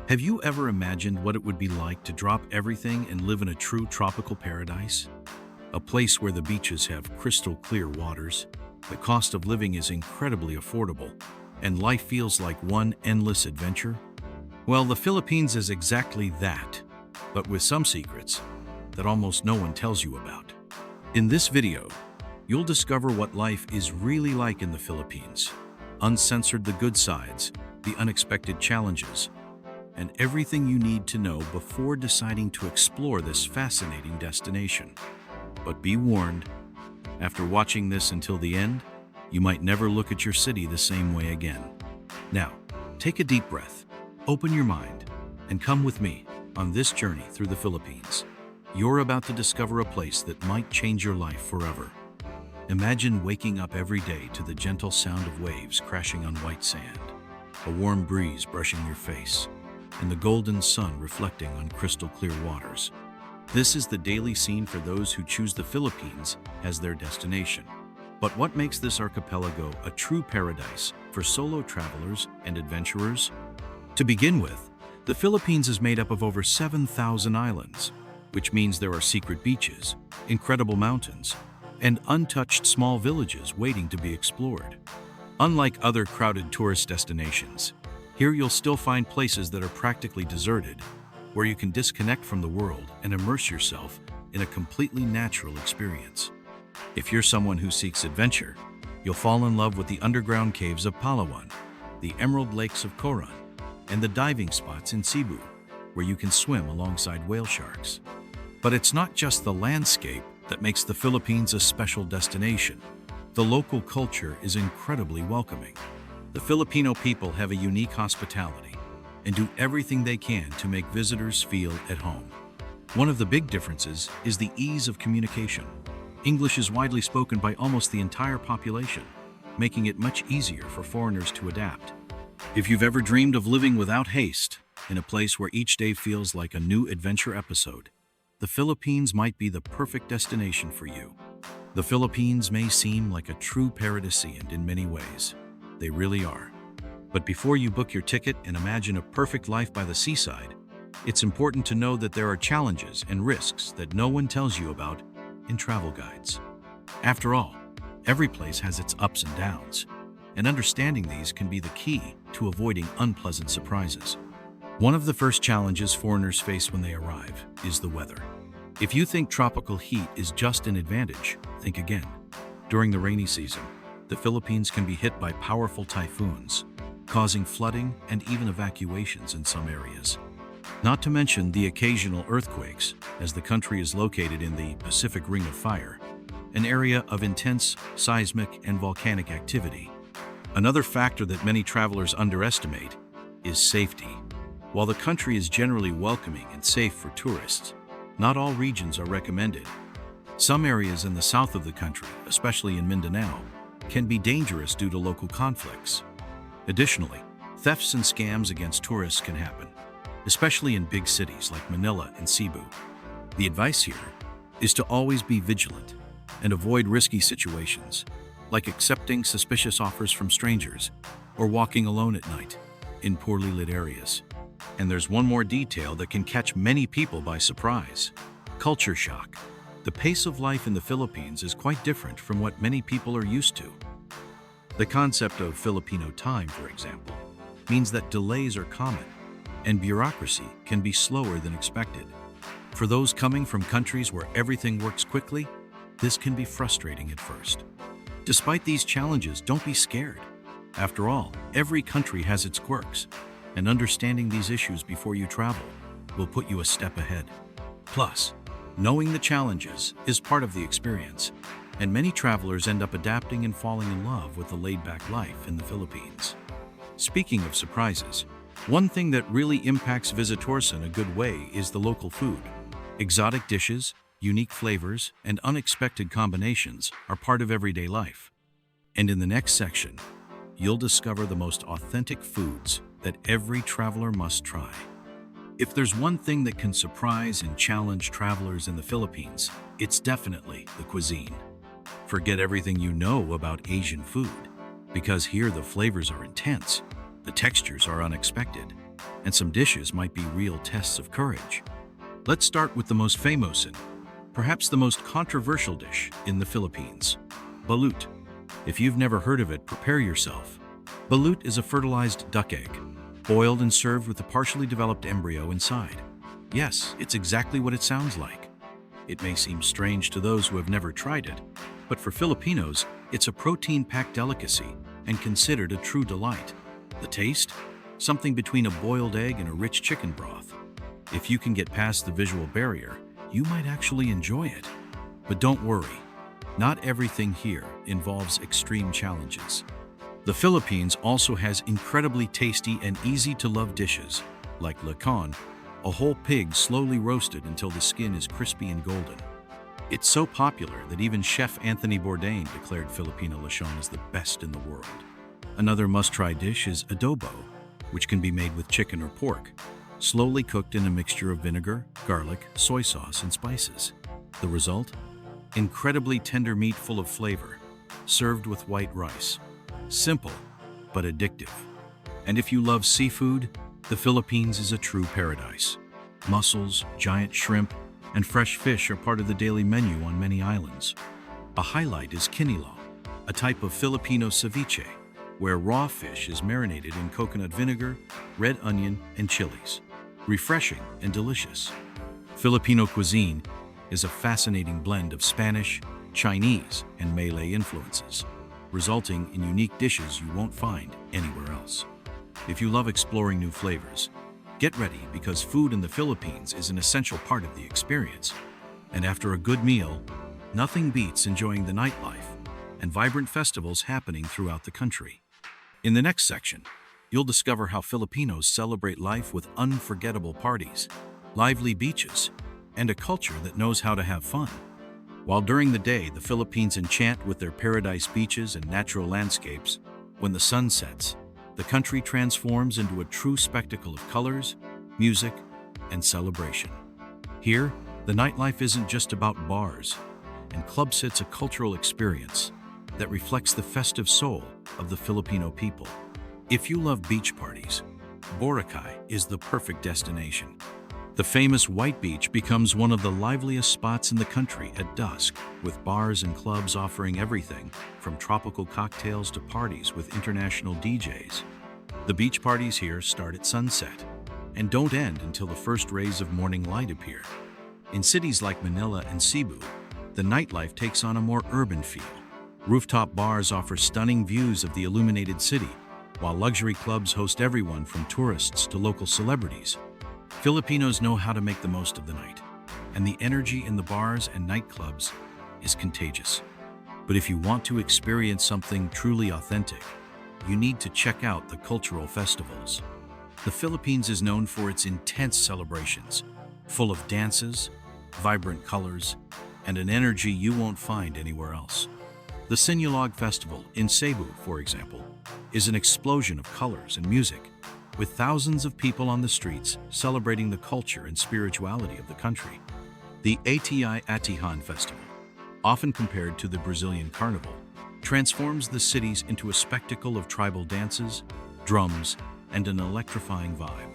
Have you ever imagined what it would be like to drop everything and live in a true tropical paradise? A place where the beaches have crystal clear waters, the cost of living is incredibly affordable, and life feels like one endless adventure? Well, the Philippines is exactly that, but with some secrets that almost no one tells you about. In this video, you'll discover what life is really like in the Philippines, uncensored the good sides, the unexpected challenges, and everything you need to know before deciding to explore this fascinating destination. But be warned, after watching this until the end, you might never look at your city the same way again. Now, take a deep breath, open your mind, and come with me on this journey through the Philippines. You're about to discover a place that might change your life forever. Imagine waking up every day to the gentle sound of waves crashing on white sand, a warm breeze brushing your face, and the golden sun reflecting on crystal clear waters. This is the daily scene for those who choose the Philippines as their destination. But what makes this archipelago a true paradise for solo travelers and adventurers? To begin with, the Philippines is made up of over 7,000 islands, which means there are secret beaches, incredible mountains, and untouched small villages waiting to be explored. Unlike other crowded tourist destinations, here you'll still find places that are practically deserted, where you can disconnect from the world and immerse yourself in a completely natural experience. If you're someone who seeks adventure, you'll fall in love with the underground caves of Palawan, the emerald lakes of Coron, and the diving spots in Cebu, where you can swim alongside whale sharks. But it's not just the landscape that makes the Philippines a special destination. The local culture is incredibly welcoming. The Filipino people have a unique hospitality and do everything they can to make visitors feel at home. One of the big differences is the ease of communication. English is widely spoken by almost the entire population, making it much easier for foreigners to adapt. If you've ever dreamed of living without haste, in a place where each day feels like a new adventure episode, the Philippines might be the perfect destination for you. The Philippines may seem like a true paradisian in many ways. They really are. But before you book your ticket and imagine a perfect life by the seaside, it's important to know that there are challenges and risks that no one tells you about in travel guides. After all, every place has its ups and downs, and understanding these can be the key to avoiding unpleasant surprises. One of the first challenges foreigners face when they arrive is the weather. If you think tropical heat is just an advantage, think again. During the rainy season, the Philippines can be hit by powerful typhoons, causing flooding and even evacuations in some areas. Not to mention the occasional earthquakes, as the country is located in the Pacific Ring of Fire, an area of intense seismic and volcanic activity. Another factor that many travelers underestimate is safety. While the country is generally welcoming and safe for tourists, not all regions are recommended. Some areas in the south of the country, especially in Mindanao, can be dangerous due to local conflicts. Additionally, thefts and scams against tourists can happen, especially in big cities like Manila and Cebu. The advice here is to always be vigilant and avoid risky situations, like accepting suspicious offers from strangers or walking alone at night in poorly lit areas. And there's one more detail that can catch many people by surprise: culture shock. The pace of life in the Philippines is quite different from what many people are used to. The concept of Filipino time, for example, means that delays are common, and bureaucracy can be slower than expected. For those coming from countries where everything works quickly, this can be frustrating at first. Despite these challenges, don't be scared. After all, every country has its quirks, and understanding these issues before you travel will put you a step ahead. Plus, knowing the challenges is part of the experience, and many travelers end up adapting and falling in love with the laid-back life in the Philippines. Speaking of surprises, one thing that really impacts visitors in a good way is the local food. Exotic dishes, unique flavors, and unexpected combinations are part of everyday life. And in the next section, you'll discover the most authentic foods that every traveler must try. If there's one thing that can surprise and challenge travelers in the Philippines, it's definitely the cuisine. Forget everything you know about Asian food, because here the flavors are intense, the textures are unexpected, and some dishes might be real tests of courage. Let's start with the most famous and perhaps the most controversial dish in the Philippines, balut. If you've never heard of it, prepare yourself. Balut is a fertilized duck egg, boiled and served with a partially developed embryo inside. Yes, it's exactly what it sounds like. It may seem strange to those who have never tried it, but for Filipinos, it's a protein-packed delicacy and considered a true delight. The taste? Something between a boiled egg and a rich chicken broth. If you can get past the visual barrier, you might actually enjoy it. But don't worry, not everything here involves extreme challenges. The Philippines also has incredibly tasty and easy-to-love dishes, like lechon, a whole pig slowly roasted until the skin is crispy and golden. It's so popular that even Chef Anthony Bourdain declared Filipino lechon as the best in the world. Another must-try dish is adobo, which can be made with chicken or pork, slowly cooked in a mixture of vinegar, garlic, soy sauce, and spices. The result? Incredibly tender meat full of flavor, served with white rice. Simple, but addictive. And if you love seafood, the Philippines is a true paradise. Mussels, giant shrimp, and fresh fish are part of the daily menu on many islands. A highlight is kinilaw, a type of Filipino ceviche, where raw fish is marinated in coconut vinegar, red onion, and chilies. Refreshing and delicious. Filipino cuisine is a fascinating blend of Spanish, Chinese, and Malay influences, resulting in unique dishes you won't find anywhere else. If you love exploring new flavors, get ready because food in the Philippines is an essential part of the experience. And after a good meal, nothing beats enjoying the nightlife and vibrant festivals happening throughout the country. In the next section, you'll discover how Filipinos celebrate life with unforgettable parties, lively beaches, and a culture that knows how to have fun. While during the day, the Philippines enchant with their paradise beaches and natural landscapes, when the sun sets, the country transforms into a true spectacle of colors, music, and celebration. Here, the nightlife isn't just about bars and clubs. It's a cultural experience that reflects the festive soul of the Filipino people. If you love beach parties, Boracay is the perfect destination. The famous White Beach becomes one of the liveliest spots in the country at dusk, with bars and clubs offering everything from tropical cocktails to parties with international DJs. The beach parties here start at sunset and don't end until the first rays of morning light appear. In cities like Manila and Cebu, the nightlife takes on a more urban feel. Rooftop bars offer stunning views of the illuminated city, while luxury clubs host everyone from tourists to local celebrities. Filipinos know how to make the most of the night, and the energy in the bars and nightclubs is contagious. But if you want to experience something truly authentic, you need to check out the cultural festivals. The Philippines is known for its intense celebrations, full of dances, vibrant colors, and an energy you won't find anywhere else. The Sinulog Festival in Cebu, for example, is an explosion of colors and music, with thousands of people on the streets celebrating the culture and spirituality of the country. The ATI Atihan Festival, often compared to the Brazilian Carnival, transforms the cities into a spectacle of tribal dances, drums, and an electrifying vibe.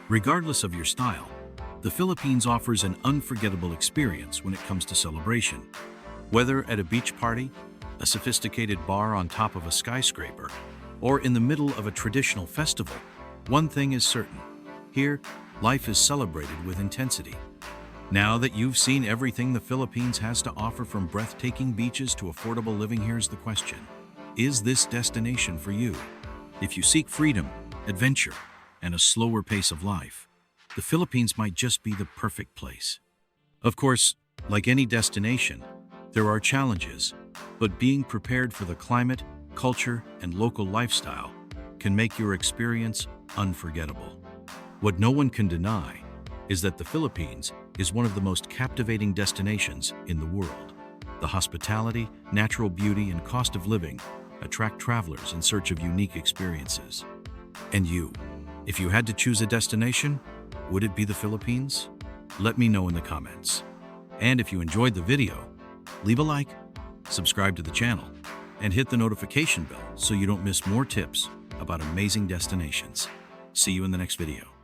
Regardless of your style, the Philippines offers an unforgettable experience when it comes to celebration. Whether at a beach party, a sophisticated bar on top of a skyscraper, or in the middle of a traditional festival, one thing is certain: here, life is celebrated with intensity. Now that you've seen everything the Philippines has to offer, from breathtaking beaches to affordable living, here's the question: is this destination for you? If you seek freedom, adventure, and a slower pace of life, the Philippines might just be the perfect place. Of course, like any destination, there are challenges, but being prepared for the climate, culture, and local lifestyle can make your experience unforgettable. What no one can deny is that the Philippines is one of the most captivating destinations in the world. The hospitality, natural beauty, and cost of living attract travelers in search of unique experiences. And you, if you had to choose a destination, would it be the Philippines? Let me know in the comments. And if you enjoyed the video, leave a like, subscribe to the channel, and hit the notification bell so you don't miss more tips about amazing destinations. See you in the next video.